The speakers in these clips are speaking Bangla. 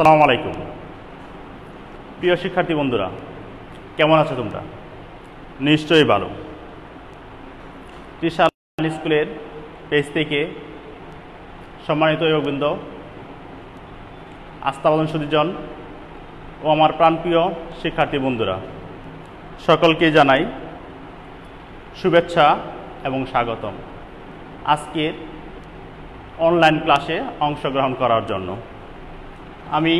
আসসালামু আলাইকুম প্রিয় শিক্ষার্থী বন্ধুরা, কেমন আছো তোমরা? নিশ্চয়ই ভালো। ত্রিশাল স্কুলের পেজ থেকে সম্মানিত অভিবৃন্দ, আস্থাবাদন সুধীজন ও আমার প্রাণপ্রিয় শিক্ষার্থী বন্ধুরা, সকলকে জানাই শুভেচ্ছা এবং স্বাগতম আজকের অনলাইন ক্লাসে অংশগ্রহণ করার জন্য। আমি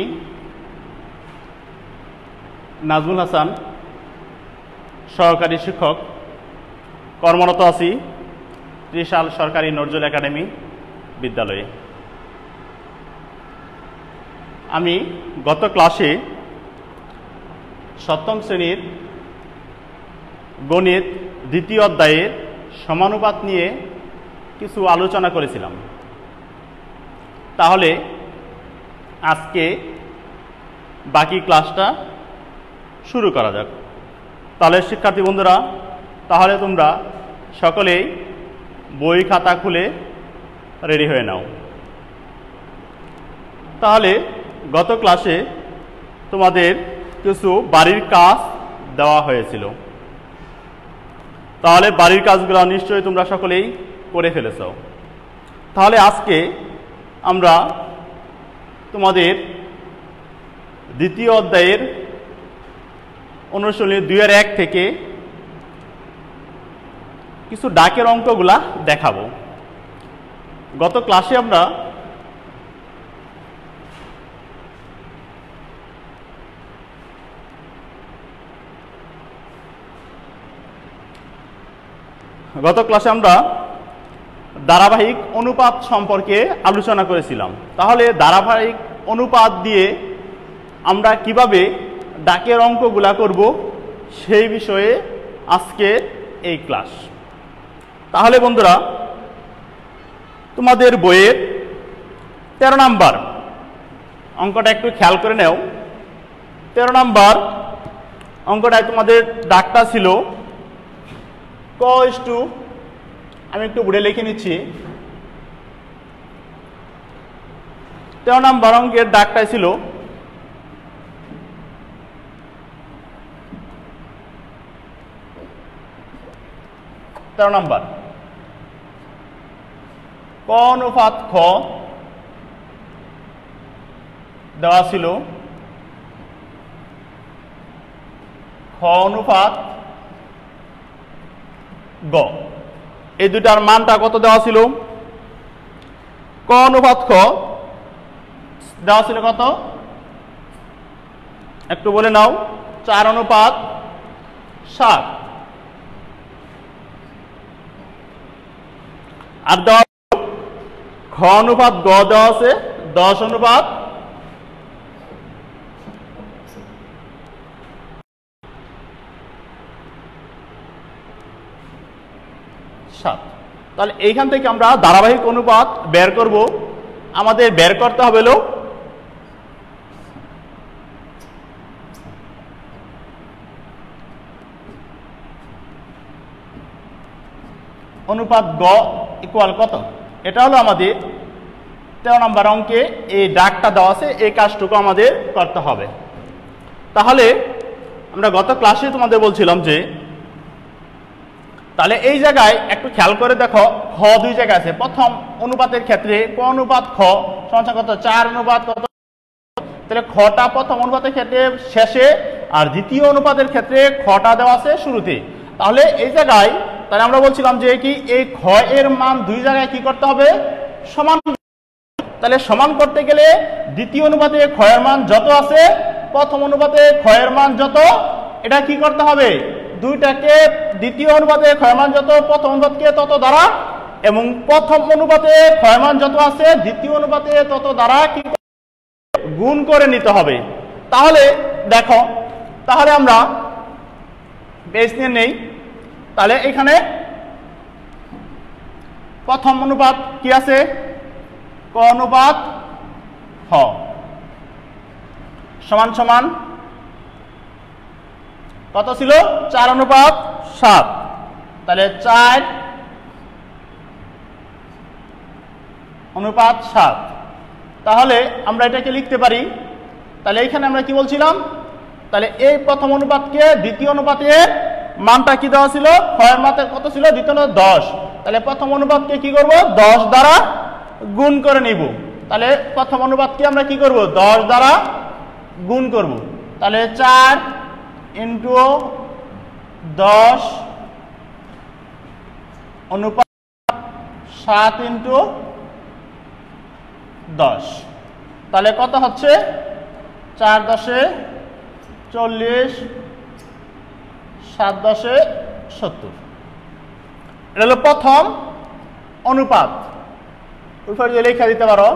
নাজমুল হাসান, সহকারী শিক্ষক, কর্মরত আছি ত্রিশাল সরকারি নজরুল একাডেমি বিদ্যালয়ে। আমি গত ক্লাসে সপ্তম শ্রেণীর গণিত দ্বিতীয় অধ্যায়ের সমানুপাত নিয়ে কিছু আলোচনা করেছিলাম। তাহলে আজকে বাকি ক্লাসটা শুরু করা যাক। তাহলে শিক্ষার্থী বন্ধুরা, তাহলে তোমরা সকলেই বই খাতা খুলে রেডি হয়ে নাও। তাহলে গত ক্লাসে তোমাদের কিছু বাড়ির কাজ দেওয়া হয়েছিল। তাহলে বাড়ির কাজগুলো নিশ্চয়ই তোমরা সকলেই করে ফেলেছ। তাহলে আজকে আমরা তোমাদের দ্বিতীয় অধ্যায়ের অনুশীলনী 2-1 থেকে কিছু ডাকের অঙ্কগুলা দেখাবো। গত ক্লাসে আমরা ধারাবাহিক অনুপাত সম্পর্কে আলোচনা করেছিলাম। তাহলে ধারাবাহিক অনুপাত দিয়ে আমরা কিভাবে ডাকের অঙ্কগুলা করব সেই বিষয়ে আজকে এই ক্লাস। তাহলে বন্ধুরা, তোমাদের বইয়ের 13 নাম্বার অঙ্কটা একটু খেয়াল করে নাও। 13 নাম্বার অঙ্কটায় তোমাদের ডাকটা ছিল ক ইস্টু, আমি একটু বোর্ডে লিখে নিচ্ছি। 13 নাম্বার অঙ্কের ডাকটাই ছিল নাম্বার ক অনুপাত খ দেওয়া ছিল খ অনুপাত গ। এই দুটার মানটা কত দেওয়া ছিল? ক অনুপাত খ দেওয়া ছিল কত? একটু বলে নাও। 4:7। আর দেওয়া খ অনুপাত গ দেওয়া আছে 10:7। তাহলে এইখান থেকে আমরা ধারাবাহিক অনুপাত বের করব। আমাদের বের করতে হবে হলো অনুপাত গ ইকুয়াল কত। এটা হলো আমাদের 13 নম্বর অঙ্কে এই ডাকটা দেওয়া আছে, এই কাজটুকু আমাদের করতে হবে। তাহলে আমরা গত ক্লাসে তোমাদের বলছিলাম যে তাহলে এই জায়গায় একটু খেয়াল করে দেখো, খ দুই জায়গায় আছে। প্রথম অনুপাতের ক্ষেত্রে ক অনুপাত খ সমান কত? 4 অনুপাত কত? তাহলে খটা প্রথম অনুপাতের ক্ষেত্রে শেষে, আর দ্বিতীয় অনুপাতের ক্ষেত্রে খটা দেওয়া আছে শুরুতে। তাহলে এই জায়গায় তাহলে আমরা বলছিলাম যে কি এই খ এর মান দুই জায়গায় কি করতে হবে? সমান। তাহলে সমান করতে গেলে দ্বিতীয় অনুপাতে খ এর মান যত আছে প্রথম অনুপাতে খ এর মান যত, এটা কি করতে হবে? দুইটাকে দ্বিতীয় অনুপাতে খ এর মান যত প্রথম অনুপাতকে তত দ্বারা, এবং প্রথম অনুপাতে খ এর মান যত আছে দ্বিতীয় অনুপাতে তত দ্বারা কি গুণ করে নিতে হবে। তাহলে দেখো, তাহলে আমরা বেস নিয়ে নেই। তাহলে এখানে প্রথম অনুপাত কি আছে? ক অনুপাত খ সমান সমান কত ছিল? 4:7। তাহলে 4:7। তাহলে আমরা এটাকে লিখতে পারি তাহলে এইখানে আমরা কি বলছিলাম, তাহলে এই প্রথম অনুপাতকে দ্বিতীয় অনুপাতের মানটা কি দেওয়া ছিল, ক্ষয়ের মাত্রা কত ছিল, দ্বিতীয় অনুপাত 10। তাহলে প্রথম অনুপাতকে কি করব, 10 দ্বারা গুণ করে নিব। তাহলে প্রথম অনুপাতকে আমরা কি করব, 10 দ্বারা গুণ করব। তাহলে 4 ইন্টু 10 অনুপাত 7 ইন্টু 10। তাহলে কত হচ্ছে, 4 10 40, 7 10 70। এটা হলো প্রথম অনুপাত। উপরে যে লেখা দিতে পারো,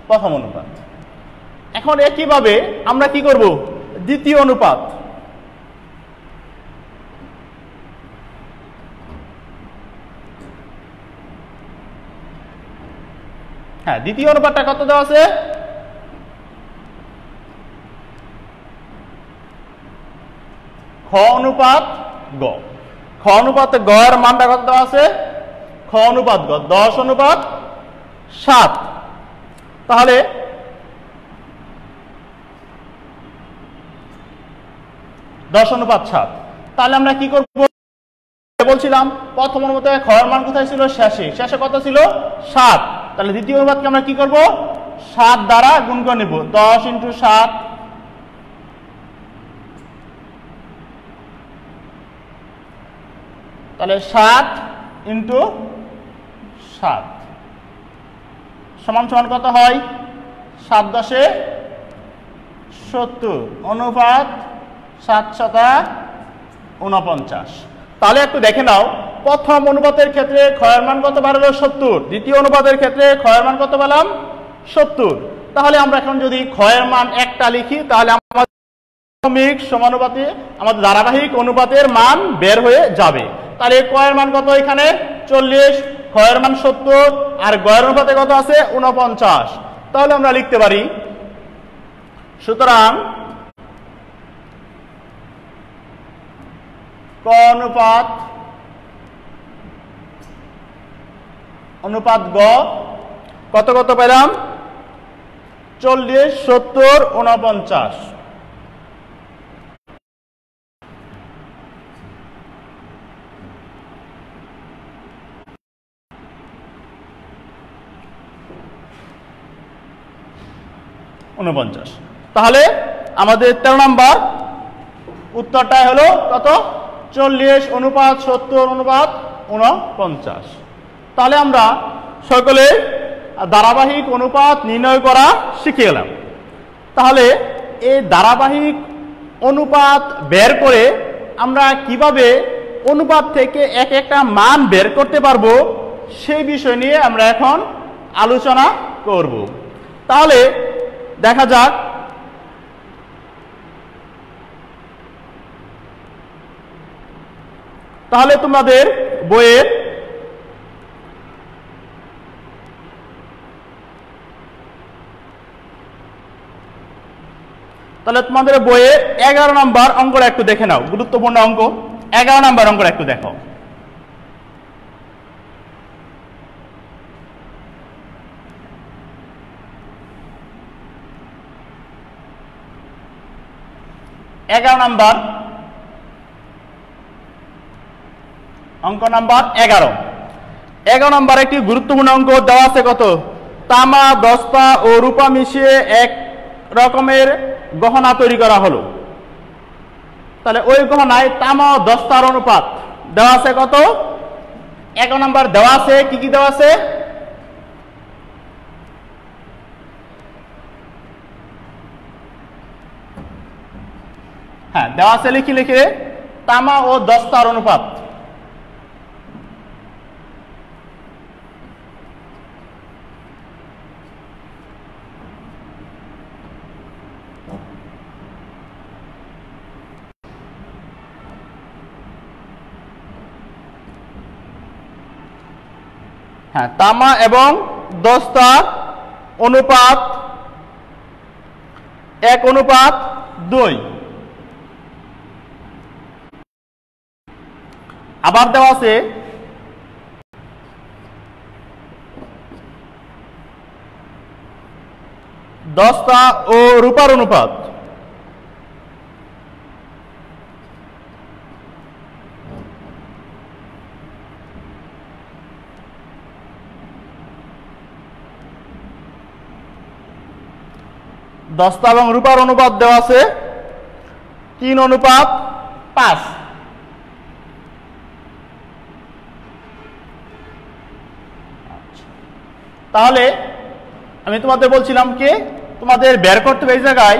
প্রথম অনুপাত। এখন একইভাবে আমরা কি করব, দ্বিতীয় অনুপাত। হ্যাঁ, দ্বিতীয় অনুপাতটা কত দেওয়া আছে, খ অনুপাত গ। খ অনুপাত গ এর মানটা কত দেওয়া আছে, খ অনুপাত গ 10 অনুপাত 7। তাহলে তাহলে আমরা কি করব, বলছিলাম প্রথম অনুপাতে খ এর মান কোথায় ছিল, শেষে। শেষে কত ছিল, 7। তাহলে দ্বিতীয় অনুপাতকে আমরা কি করব, 7 দ্বারা গুণ করে নিব। 10 ইন্টু 7, তাহলে 7 ইন্টু 7 সমান সমান কত হয়, 7 10 70 অনুপাত 7 7 49। তাহলে একটু দেখে নাও, প্রথম অনুপাতের ক্ষেত্রে ক্ষয়ের মান কত বাড়লো, 70। দ্বিতীয় অনুপাতের ক্ষেত্রে ক্ষয়ের মান কত পেলাম, 70। তাহলে আমরা এখন যদি ক্ষয়ের মান একটা লিখি, তাহলে আমাদের ক্রমিক সমানুপাতে আমাদের ধারাবাহিক অনুপাতের মান বের হয়ে যাবে। তাহলে ক্ষয়ের মান কত, এখানে 40, ক্ষয়ের মান 70, আর গয়ের অনুপাতে কত আছে, 49। তাহলে আমরা লিখতে পারি, সুতরাং ক অনুপাত অনুপাত গ কত কত পেলাম, 40 70 49। তাহলে আমাদের 13 নম্বর উত্তরটাই হলো কত, 40 অনুপাত 70 অনুপাত 49। তাহলে আমরা সকলে ধারাবাহিক অনুপাত নির্ণয় করা শিখে গেলাম। তাহলে এই ধারাবাহিক অনুপাত বের করে আমরা কিভাবে অনুপাত থেকে এক একটা মান বের করতে পারবো, সেই বিষয় নিয়ে আমরা এখন আলোচনা করব। তাহলে দেখা যাক, তাহলে তোমাদের বইয়ের তাহলে তোমাদের বইয়ে 11 নম্বর অঙ্কটা একটু দেখে নাও, গুরুত্বপূর্ণ অঙ্ক। 11 নম্বর অঙ্কটা একটু দেখো। নম্বর অঙ্ক নাম্বার 11। 11 নম্বর একটি গুরুত্বপূর্ণ অঙ্ক দেওয়া আছে কত, তামা দস্তা ও রূপা মিশিয়ে এক রকমের গহনা তৈরি করা হলো। তাহলে ওই গহনায় তামা ও দস্তার অনুপাত দেওয়া আছে কত, 11 নম্বর দেওয়া আছে। কি কি দেওয়া আছে, হ্যাঁ দেওয়া আছে, লিখে লিখে, তামা ও দস্তার অনুপাত। হ্যাঁ, তামা এবং দস্তার অনুপাত 1:2। আবার দেওয়া আছে দস্তা ও রূপার অনুপাত। দস্তা এবং রূপার অনুপাত দেওয়া আছে 3:5। তাহলে আমি তোমাদের বলছিলাম কি তোমাদের বের করতে হবে এই জায়গায়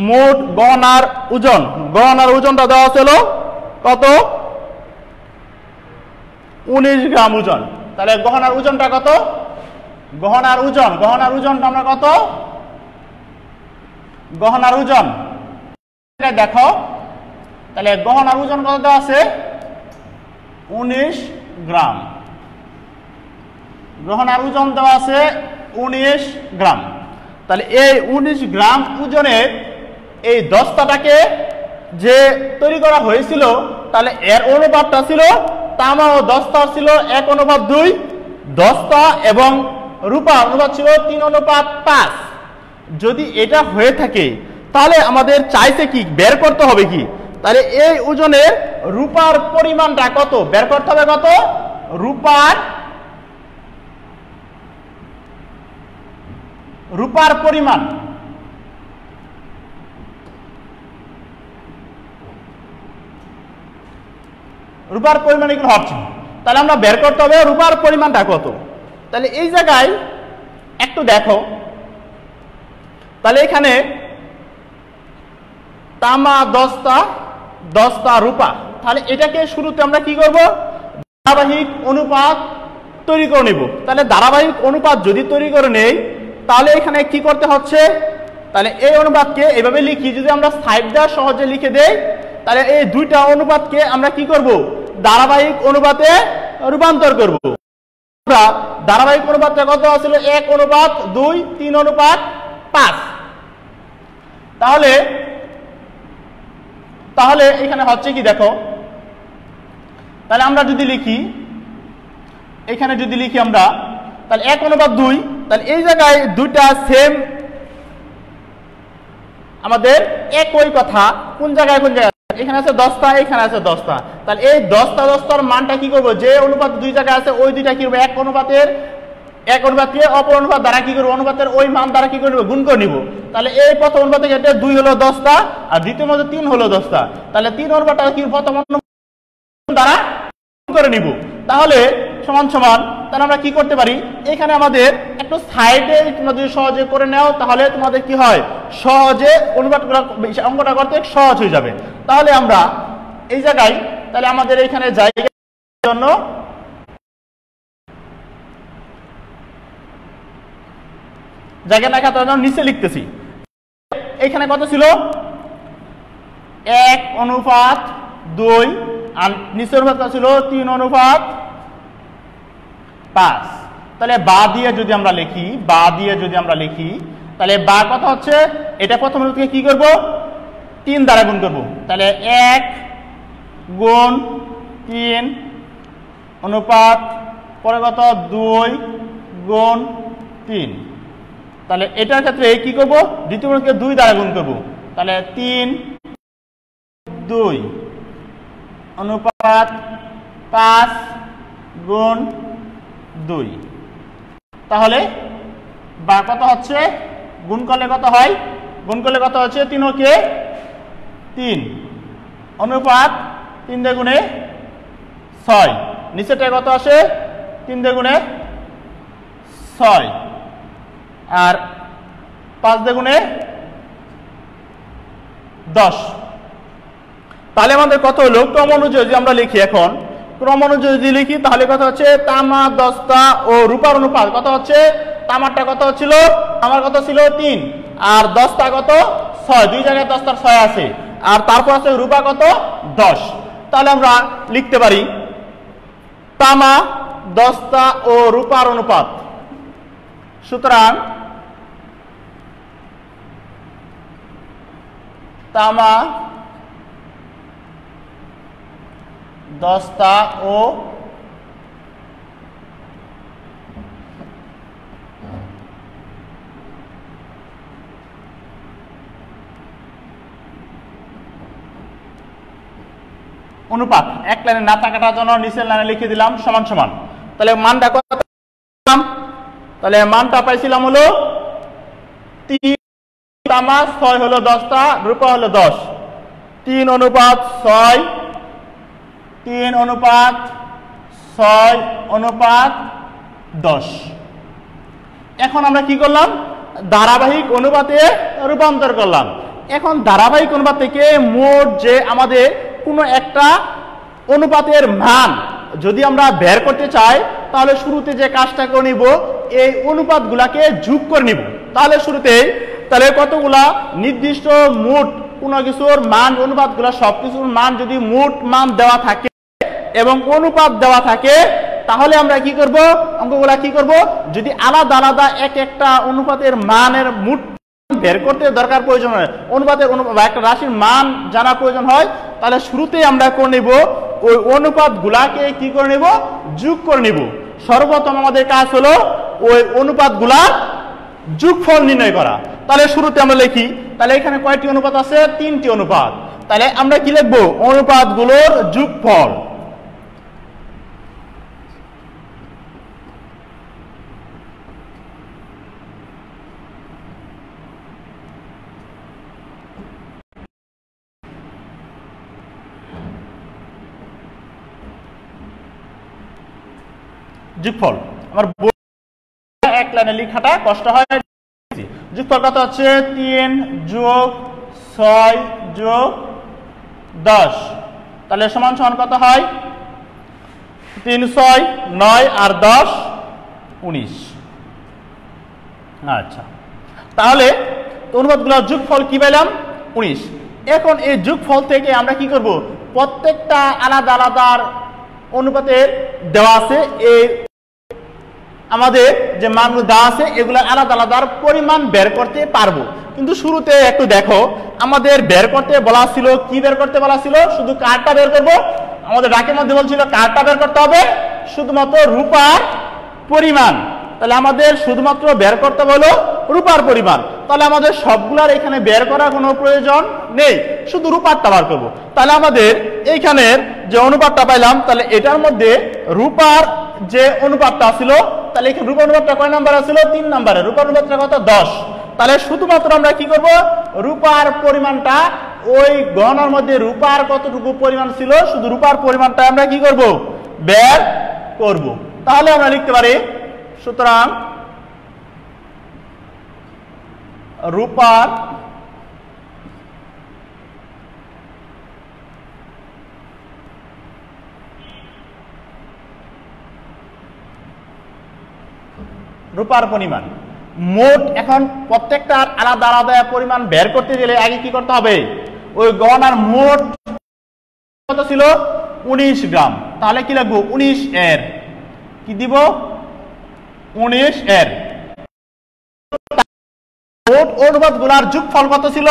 মোট গহনার ওজন। গহনার ওজনটা দেওয়া ছিল কত? 19 গ্রাম ওজন। তাহলে গহনার ওজনটা কত? গহনার ওজনটা আমরা কত? গহনার ওজন দেখো, তাহলে গহনার ওজন কত দেওয়া আছে? 19 গ্রাম। গহনার ওজন দেওয়া আছে 19 গ্রাম। তাহলে এই 19 গ্রাম ওজনের এই দস্তাটাকে যে তৈরি করা হয়েছিল, তাহলে এর অনুপাতটা ছিল তামা ও দস্তা ছিল 1:2। দস্তা এবং রূপার অনুপাত ছিল 3:5। যদি এটা হয়ে থাকে তাহলে আমাদের চাইছে কি বের করতে হবে কি? তাহলে এই ওজনের রূপার পরিমাণটা কত বের করতে হবে। কত? রূপার পরিমাণ। রূপার পরিমাণ এগুলো হচ্ছে। তাহলে আমরা বের করতে হবে রূপার পরিমাণটা কত। তাহলে এই জায়গায় একটু দেখো, তাহলে এখানে তামা দস্তা, দস্তা রূপা, তাহলে এটাকে শুরুতে আমরা কি করব? ধারাবাহিক অনুপাত তৈরি করে নেব। তাহলে ধারাবাহিক অনুপাত যদি তৈরি করে নেই তাহলে এখানে কি করতে হচ্ছে? তাহলে এই অনুপাতকে এভাবে লিখি, যদি আমরা সাইড দিয়ে সহজে লিখে দেই তাহলে এই দুইটা অনুপাতকে আমরা কি করব? ধারাবাহিক অনুপাতে রূপান্তর করব। আমরা ধারাবাহিক অনুপাতটা কত ছিল? 1:2, 3:5। তাহলে এখানে হচ্ছে কি দেখো, তাহলে আমরা যদি লিখি, এখানে যদি লিখি আমরা তাহলে 1:2, তাহলে এই জায়গায় দুইটা সেম আমাদের একই কথা। কোন জায়গায় এখানে আছে দস্তা, এখানে আছে দস্তা। তাহলে এই দস্তার মানটা কি করবো? যে অনুপাত দুই জায়গায় আছে ওই দুইটা কি করবো? এক অনুপাতকে অপর অনুপাত দ্বারা কি করবো? অনুপাতের ওই মান দ্বারা কি করবো? গুণ করে নিব। তাহলে এই প্রথম অনুপাতের ক্ষেত্রে 2 হলো দস্তা আর দ্বিতীয় মধ্যে 3 হলো দস্তা। তাহলে 3 অনুপাতটা কি প্রথম অনুপাত দ্বারা গুণ করে নিব। তাহলে সমান সমান, তাহলে আমরা কি করতে পারি? এখানে আমাদের একটু সাইডে তোমরা যদি সহজে করে নাও তাহলে তোমাদের কি হয়? সহজে অনুপাতগুলো অঙ্কটা করতে সহজ হয়ে যাবে। তাহলে আমরা এই জায়গায়, তাহলে আমাদের এখানে জায়গার জন্য জায়গা লেখা তার জন্য নিচে লিখতেছি। এখানে কত ছিল? 1:2 আর নিচের অনুপাতটা ছিল 3:5। তাহলে বা দিয়ে যদি আমরা লিখি, তাহলে বা কত হচ্ছে? এটা প্রথম অনুপাতকে কি করব? 3 দ্বারা গুণ করব। তাহলে 1 গুণ 3 অনুপাত পরে কত? 2 গুণ 3। তাহলে এটার ক্ষেত্রে কি করব? দ্বিতীয় অনুপাতকে 2 দ্বারা গুণ করব। তাহলে 3 2 অনুপাত 5 গুণ 2। তাহলে বা কত হচ্ছে? গুণ করলে কত হয়? গুণ করলে কত হচ্ছে? 3 কে 3 অনুপাত 3 দ্বিগুণে 6। নিচেটা কত আসে? 3 দ্বিগুণে 6 আর 5 দ্বিগুণে 10। তাহলে আমাদের কত হলো? ক্রম অনুযায়ী যদি আমরা লিখি, এখন ক্রম অনুযায়ী যদি লিখি তাহলে কত হচ্ছে? তামা দস্তা ও রূপার অনুপাত কত হচ্ছে? তামারটা কত ছিল? আমার কত ছিল? 3 আর দস্তা কত? 6। দুই জায়গায় দস্তার 6 আছে আর তারপর আছে রূপা কত? 10। তাহলে আমরা লিখতে পারি তামা দস্তা ও রূপার অনুপাত। সুতরাং তামা দস্তা ও অনুপাত এক লাইনে না থাকাটার জন্য নিচের লাইনে লিখে দিলাম সমান সমান। তাহলে মানটা কত, তাহলে মানটা পাইছিলাম হলো 3 তামা 6 হলো 10টা, রূপা হলো 10, 3 অনুপাত 6, 3 অনুপাত 6 অনুপাত 10। এখন আমরা কি করলাম, ধারাবাহিক অনুপাতে রূপান্তর করলাম। এখন ধারাবাহিক অনুপাত থেকে মোট যে আমাদের কোনো একটা অনুপাতের মান যদি আমরা বের করতে চাই, তাহলে শুরুতে যে কাজটা করে নিব, এই অনুপাতগুলাকে যোগ করে নিব। তাহলে শুরুতে তাহলে কতগুলা নির্দিষ্ট মোট কোনো কিছুর মান, অনুপাতগুলা সবকিছুর মান যদি মোট মান দেওয়া থাকে এবং অনুপাত দেওয়া থাকে, তাহলে আমরা কি করব, অঙ্কগুলা কি করব, যদি আলাদা আলাদা এক একটা অনুপাতের মানের মোট বের করতে দরকার প্রয়োজন হয়, অনুপাতের একটা রাশির মান জানা প্রয়োজন হয়, তাহলে শুরুতেই আমরা করে নিব ওই অনুপাতগুলাকে কি করে নিব, যোগ করে নিব। সর্বপ্রথম আমাদের কাজ হলো ওই অনুপাতগুলা যোগফল নির্ণয় করা। তাহলে শুরুতে আমরা লিখি, তাহলে এখানে কয়টি অনুপাত আছে, 3টি অনুপাত। তাহলে আমরা কি লিখব, অনুপাতগুলোর যোগফল। যোগফল আমার এক লাইনে লেখাটা কষ্ট হয়। যোগফল কত হচ্ছে, 3 যোগ 6 যোগ 10, তাহলে সমান সমান কত হয়, 3 6 9 আর 10 19। আচ্ছা, তাহলে অনুপাতগুলোর যোগফল কি পেলাম, 19। এখন এই যোগফল থেকে আমরা কি করব, প্রত্যেকটা আলাদা আলাদা অনুপাতের দেওয়া আছে, এই আমাদের যে মানগুলো দেওয়া আছে এগুলো আলাদা আলাদা পরিমাণ বের করতে পারবো। কিন্তু শুরুতে একটু দেখো, আমাদের বের করতে বলা ছিল, কি বের করতে বলা ছিল, শুধু কারটা বের করব। আমাদের ডাকের মধ্যে বলছিল কারটা বের করতে হবে, শুধুমাত্র রূপার পরিমাণ। তাহলে আমাদের শুধুমাত্র বের করতে হলো রূপার পরিমাণ। তাহলে আমাদের সবগুলার এখানে বের করার কোনো প্রয়োজন নেই, শুধু রূপারটা বার করব। তাহলে আমাদের এইখানের যে অনুপাতটা পাইলাম, তাহলে এটার মধ্যে রূপার যে অনুপাতটা ছিল, তাহলে এখানে রূপার অনুপাতটা কয় নাম্বার ছিল, 3 নম্বরে। রূপার অনুপাতটা কত, 10। তাহলে শুধুমাত্র আমরা কি করব, রূপার পরিমাণটা, ওই গণনার মধ্যে রূপার কতটুকু পরিমাণ ছিল, শুধু রূপার পরিমাণটা আমরা কি করব, বের করব। তাহলে আমরা লিখতে পারি, সুতরাং রূপার পরিমাণ মোট। এখন প্রত্যেকটার আলাদা আলাদা পরিমাণ বের করতে গেলে আগে কি করতে হবে, ওই গণনার মোট কত ছিল, 19 গ্রাম। তাহলে কি লিখবো, 19 এর কি দিব, 19 এর মোট অনুপাতগুলার যোগফল কত ছিল,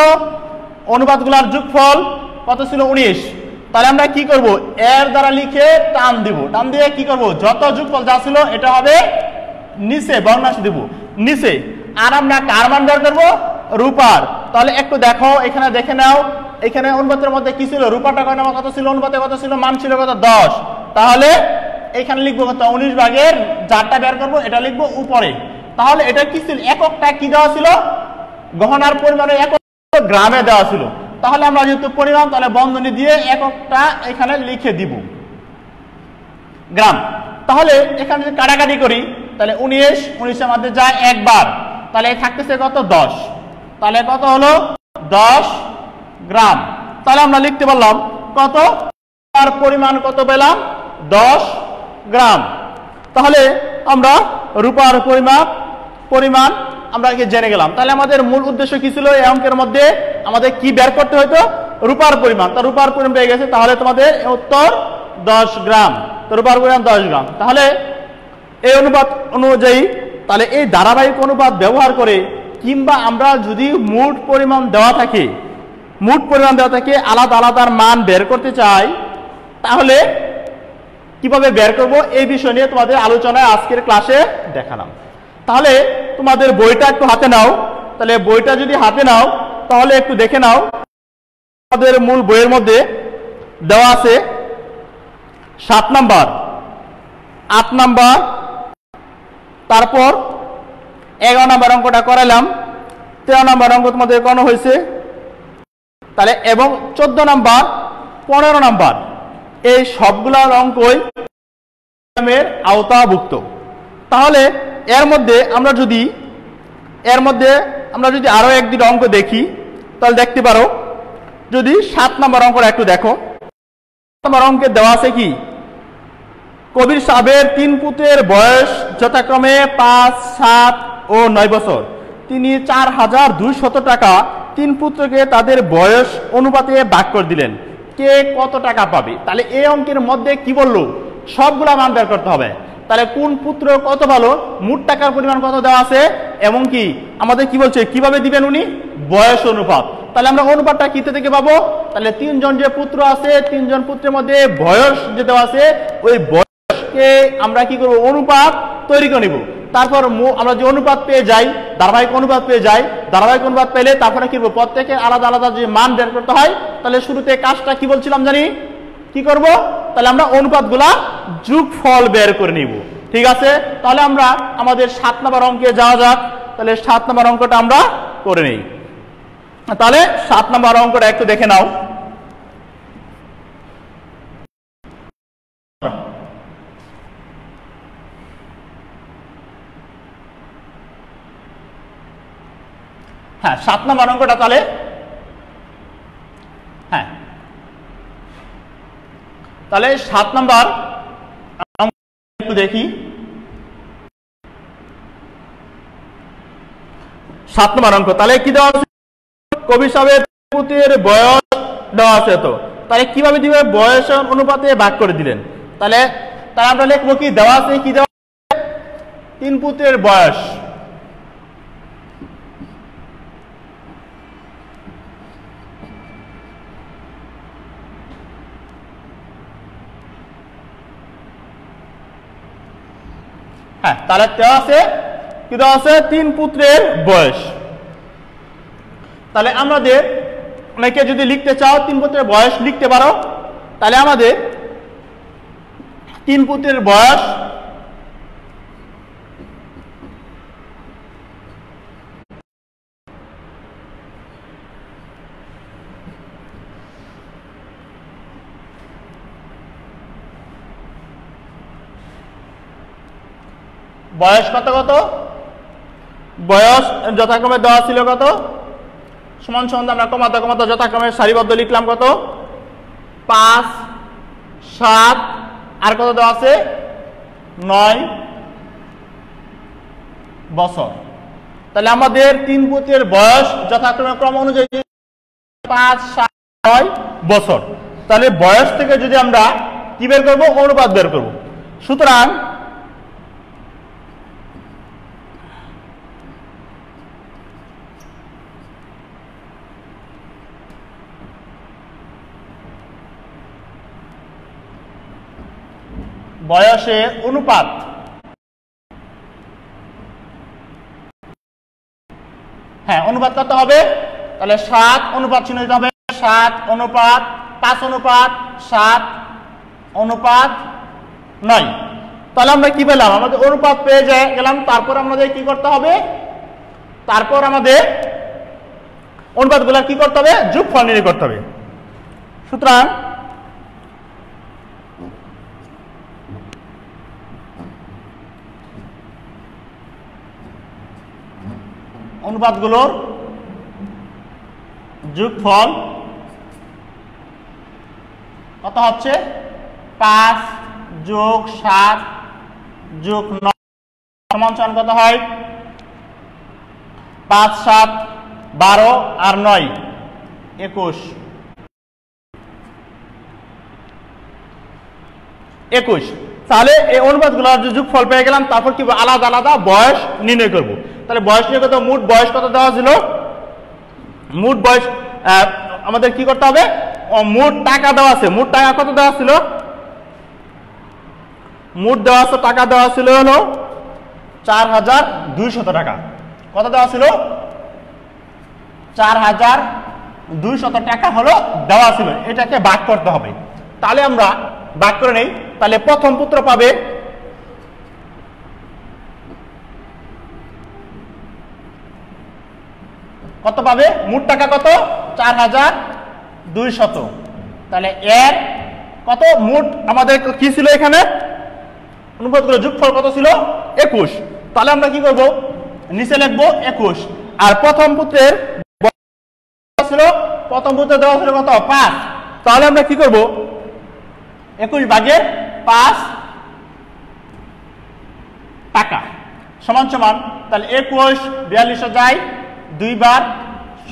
অনুপাতগুলার যোগফল কত ছিল, 19। তাহলে আমরা কি করব, এর দ্বারা লিখে টান দিব, টান দিয়ে কি করব, যত যোগফল যা ছিল এটা হবে নিচে, বর্ণাংশ দিব নিচে। আর আমরা কার মান বের করব, রূপার। তাহলে একটু দেখো, এখানে দেখে নাও, এখানে অনুপাতের মধ্যে কি ছিল, রূপাটা কয় নাম্বার কত ছিল, অনুপাতে কত ছিল, মান ছিল কত, 10। তাহলে এখানে লিখবো কত, 19 ভাগের যারটা বের করবো এটা লিখবো উপরে। তাহলে এটা কি ছিল, এককটা কি দেওয়া ছিল, গহনার পরিমাণে একক গ্রামে দেওয়া ছিল। তাহলে আমরা যেহেতু পরিমাণ, তাহলে বন্ধনী দিয়ে এককটা এখানে লিখে দিব, গ্রাম। তাহলে এখানে যদি কাটাকাটি করি, তাহলে 19 মধ্যে যায় একবার, তাহলে থাকতেছে কত, 10। তাহলে কত হলো, 10 গ্রাম। তাহলে আমরা লিখতে পারলাম কত, তার পরিমাণ কত পেলাম, 10 গ্রাম। তাহলে আমরা রূপার পরিমাণ আমরা জেনে গেলাম। তাহলে আমাদের মূল উদ্দেশ্য কি ছিল, এই অঙ্কের মধ্যে আমাদের কি বের করতে হতো, রূপার পরিমাণ। তো রূপার পরিমাণ পেয়ে গেছে, তাহলে তোমাদের উত্তর 10 গ্রাম। তো রূপার পরিমাণ 10 গ্রাম। তাহলে এই অনুপাত অনুযায়ী, তাহলে এই ধারাবাহিক অনুপাত ব্যবহার করে, কিংবা আমরা যদি মোট পরিমাণ দেওয়া থাকে আলাদা আলাদার মান বের করতে চাই, তাহলে কিভাবে বের করব, এই বিষয় নিয়ে তোমাদের আলোচনায় আজকের ক্লাসে দেখালাম। তাহলে তোমাদের বইটা একটু হাতে নাও। তাহলে বইটা যদি হাতে নাও, তাহলে একটু দেখে নাও, আমাদের মূল বইয়ের মধ্যে দেওয়া আছে 7 নাম্বার, 8 নাম্বার, তারপর 11 নাম্বার অঙ্কটা করালাম, 13 নাম্বার অঙ্ক তোমাদের করানো হয়েছে, তাহলে এবং 14 নাম্বার, 15 নাম্বার এই সবগুলোর অঙ্কই আওতাভুক্ত। তাহলে এর মধ্যে আমরা যদি আরো এক দুটো অঙ্ক দেখি তাহলে দেখতে পারো, যদি 7 নাম্বার অঙ্কটা একটু দেখো। 7 নাম্বার অঙ্কে দেওয়া আছে কি, কবির সাহেবের 3 পুত্রের বয়স যথাক্রমে 5, 7 ও 9 বছর। তিনি 4,200 টাকা 3 পুত্রকে তাদের বয়স অনুপাতে ভাগ করে দিলেন, কে কত টাকা পাবে? তাহলে এই অঙ্কের মধ্যে কি বললো, সবগুলা মান বের করতে হবে। তাহলে কোন পুত্র কত ভালো, মোট টাকার পরিমাণ কত দেওয়া আছে, এবং কি আমাদের কি বলছে কিভাবে দিবেন উনি, বয়স অনুপাত। তাহলে আমরা অনুপাতটা কি থেকে পাবো, তাহলে 3 জন যে পুত্র আছে, 3 জন পুত্রের মধ্যে বয়স যে দেওয়া আছে, ওই বয়সকে আমরা কি করব, অনুপাত তৈরি করে নিব। তারপর আমরা যে অনুপাত পেয়ে যাই, ধারাবাহিক অনুপাত পেয়ে যাই, ধারাবাহিক অনুপাত পেলে তারপরে কি করব, প্রত্যেকের আলাদা আলাদা যে মান বের করতে হয়। তাহলে শুরুতে কাজটা কি বলছিলাম জানি, কি করব, তাহলে আমরা অনুপাতগুলা যোগফল বের করে নিব। ঠিক আছে, তাহলে আমরা আমাদের 7 নম্বর অঙ্কে যাওয়া যাক। তাহলে 7 নম্বর অঙ্কটা আমরা করে নেই। তাহলে 7 নম্বর অঙ্কটা একটু দেখে নাও। হ্যাঁ, 7 নম্বর অঙ্কটা তাহলে হ্যাঁ, তাহলে 7 নম্বর একটু দেখি। 7 নম্বর অঙ্ক তাহলে কি দেওয়া আছে, কবি সাহেবের পুত্রের বয়স দেওয়া আছে, তো তাহলে কিভাবে দিবে, বয়স অনুপাতে ভাগ করে দিলেন। তাহলে আমরা লিখবো কি দেওয়া আছে, কি দেওয়া আছে, 3 পুত্রের বয়স, হ্যাঁ, তাহলে দেওয়া আছে কি দেওয়া আছে, 3 পুত্রের বয়স। তাহলে আমাদের অনেকে যদি লিখতে চাও 3 পুত্রের বয়স লিখতে পারো। তাহলে আমাদের 3 পুত্রের বয়স বয়স কত কত, বয়স যথাক্রমে দেওয়া ছিল কত, সমান সমান আমরা কমাতে কমাতে যথাক্রমে সারিবদ্ধ লিখলাম কত, 5, 7 আর কত দেওয়া আছে, 9 বছর। তাহলে আমাদের 3 পুত্রের বয়স যথাক্রমে ক্রম অনুযায়ী 5, 7, 9 বছর। তাহলে বয়স থেকে যদি আমরা কি বের করবো, অনুপাত বের করব। সুতরাং বয়সের অনুপাত, হ্যাঁ অনুপাত কত হবে, তাহলে 7 অনুপাত চিহ্ন দিতে হবে, 7 অনুপাত 5 অনুপাত 7 অনুপাত 9। তাহলে আমরা কি পেলাম, আমাদের অনুপাত পেয়ে গেলাম। তারপর আমাদের কি করতে হবে, তারপর আমাদের অনুপাতগুলো কি করতে হবে, যোগফল নির্ণয় করতে হবে। সুতরাং অনুপাতগুলোর যোগফল কত হচ্ছে, 5 যোগ 7 যোগ 9 সমান সমান কত হয়, 5, 7, 12 আর 9 21। 21। তাহলে এই অনুপাতগুলোর যোগফল পেয়ে গেলাম। তারপর কি আলাদা আলাদা বয়স নির্ণয় করব। তাহলে বয়স নিয়ে কত, মোট বয়স কত দেওয়া ছিল, মোট বয়স আমাদের কি করতে হবে, মোট টাকা দেওয়া আছে, মোট টাকা কত দেওয়া ছিল, মোট দেওয়া আছে টাকা দেওয়া ছিল হলো 4,200 টাকা। কত দেওয়া ছিল, 4,200 টাকা হলো দেওয়া ছিল। এটাকে ভাগ করতে হবে। তাহলে আমরা ভাগ করে নেই, তাহলে প্রথম পুত্র পাবে কত পাবে, মোট টাকা কত 4200। তাহলে এর কত মোট আমাদের কি ছিল এখানে অনুপাতগুলো যোগফল কত ছিল 21। তাহলে আমরা কি করব, নিচে লিখবো 21। আর প্রথম পুত্রের ছিল, প্রথম পুত্রের দেওয়া ছিল কত 5। তাহলে আমরা কি করব 21 ভাগের 5 টাকা সমান সমান, তাহলে 21 4200 যায় 2 বার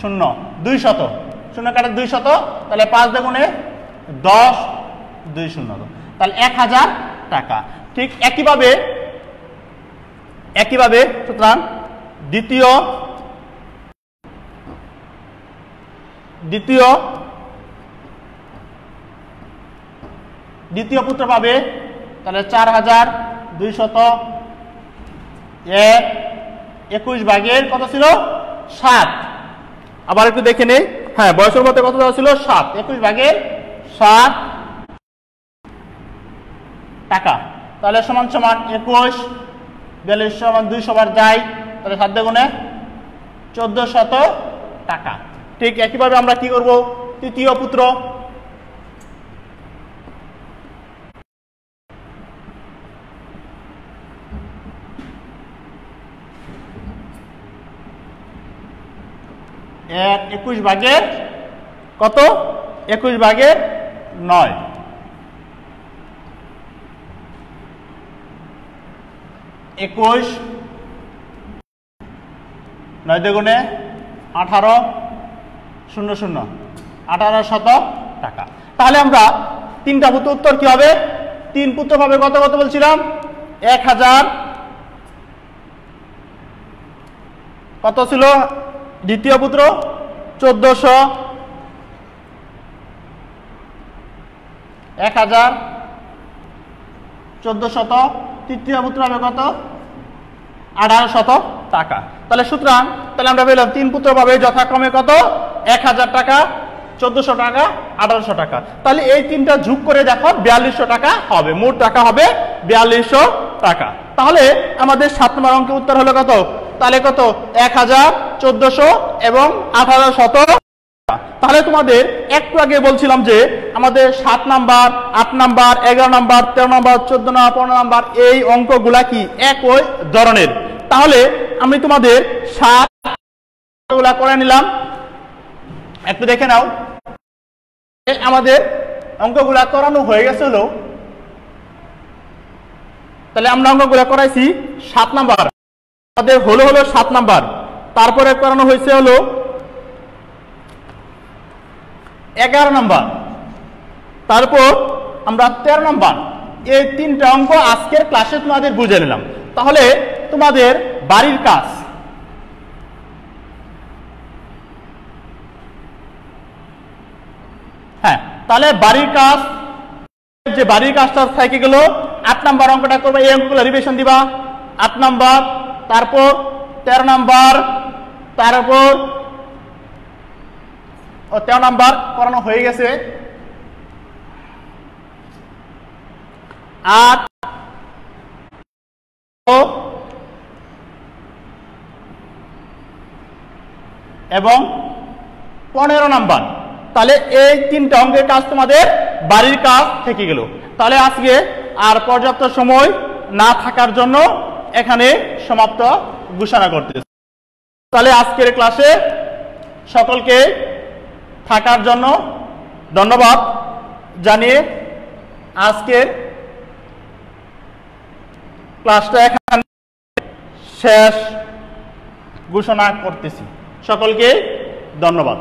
0 200, 0 কাটে 200, তাহলে 5 দ্বিগুণে 10 200, তাহলে 1000 টাকা। ঠিক একইভাবে সুতরাং দ্বিতীয় পুত্র পাবে, তাহলে 4200 এর 21 ভাগের কত ছিল 7। আবার একটু দেখে নেই, হ্যাঁ বয়সের মধ্যে কত দেওয়া ছিল 7, 21 ভাগের 7 টাকা। তাহলে সমান সমান 21 42 সমান 200 বার যায়, তাহলে 7 দ্বিগুণে 1400 টাকা। ঠিক একইভাবে আমরা কি করব তৃতীয় পুত্র, এর 21 ভাগের কত 21 ভাগের 9, 21 9 দ্বিগুণে 18 00 1800 টাকা। তাহলে আমরা তিনটা পুত্র উত্তর কি হবে, 3 পুত্র পাবে কত কত বলছিলাম 1000 কত ছিল, দ্বিতীয় পুত্র 1400 1000 1400, তৃতীয় পুত্র হবে কত 1800 টাকা। তাহলে সুতরাং তাহলে আমরা পেলাম 3 পুত্র পাবে যথাক্রমে কত 1000 টাকা 1400 টাকা 1800 টাকা। তাহলে এই তিনটা যোগ করে দেখো 4200 টাকা হবে, মোট টাকা হবে 4200 টাকা। তাহলে আমাদের 7 নম্বর অঙ্কের উত্তর হলো কত, তাহলে কত 1000 1400 এবং 1800। তাহলে তোমাদের একটু আগে বলছিলাম যে আমাদের 7 number 8 number 11 number 13 number 14 number 15 number এই অঙ্কগুলা কি একই ধরনের। তাহলে আমি তোমাদের 7 গুলা করে নিলাম, একটু দেখে নাও। আমাদের অঙ্কগুলা করানো হয়ে গেছে হলো, তাহলে আমরা অঙ্কগুলা করাইছি 7 নাম্বার, আমাদের হলো 7 নাম্বার, তারপরে করানো হয়েছে হলো 11 নাম্বার, তারপর আমরা 13 নাম্বার। এই 3টা অঙ্ক আজকের ক্লাসে তোমাদের বুঝে নিলাম। তাহলে তোমাদের বাড়ির কাজ, হ্যাঁ তাহলে বাড়ির কাজ, যে বাড়ির কাজটা থেকে গেল 8 নাম্বার অঙ্কটা করবে, এই অঙ্কগুলো রিভিশন দিবা 8 নাম্বার, তারপর 13 নাম্বার, তারপর 13 নাম্বার করানো হয়ে গেছে। 8 এবং 15 নাম্বার। তাহলে এই 3টা অঙ্কের কাজ তোমাদের বাড়ির কাজ থেকে গেল। তাহলে আজকে আর পর্যাপ্ত সময় না থাকার জন্য এখানে সমাপ্ত ঘোষণা করতেছি। তাহলে আজকের ক্লাসে সকলকে থাকার জন্য ধন্যবাদ জানিয়ে আজকের ক্লাসটা এখানে শেষ ঘোষণা করতেছি। সকলকে ধন্যবাদ।